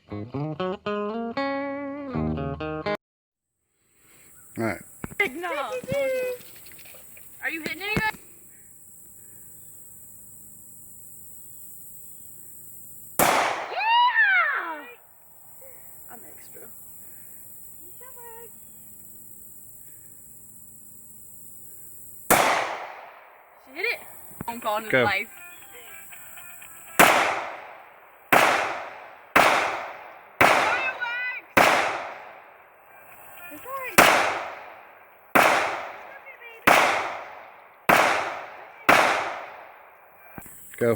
Alright. No. Are you hitting anything? Yeah! I'm extra. She hit it. Phone call in his Go. life. Go.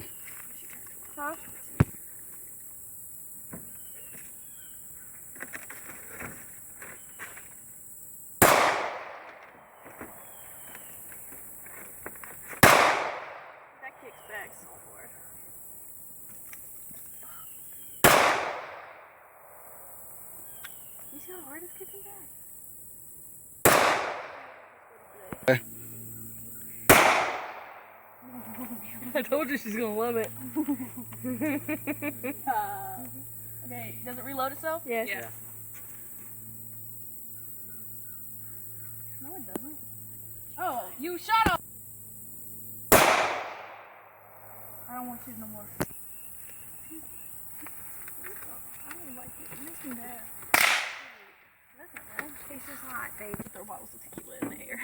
Huh? That kicks back so hard. You see how hard it's kicking back? Okay. I told you she's gonna love it. Okay, does it reload itself? Yes. Yeah. No, it doesn't. Oh, you shut up! I don't want to shoot no more. I don't like it. It makes me mad. That's not bad. It's just hot, baby. Throw bottles of tequila in the air.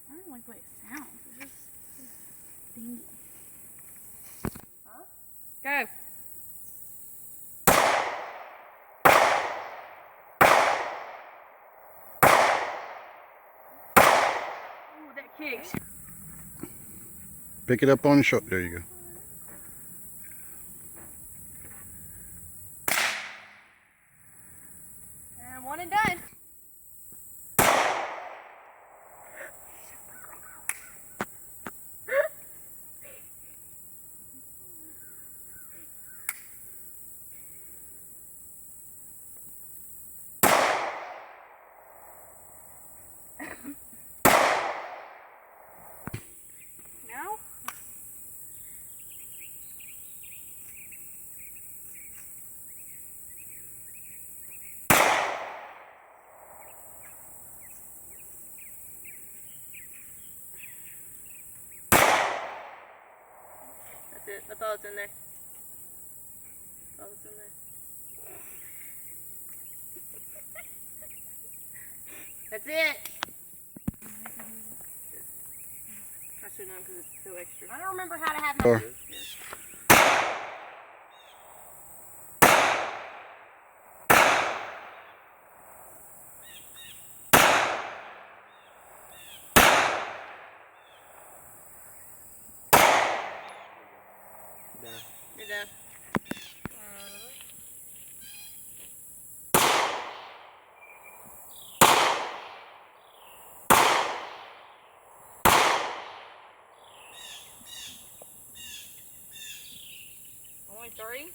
I don't like the way it sounds. It's just dingy. Huh? Go. Ooh, that kicks. Pick it up on your shoulder. There you go. And one and done. Now? That's it. That's all that's in there. That's all that's in there. That's it. I should know because it's so extra. I don't remember how to have my. Or- You're done. Only 3?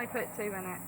only put 2 in it.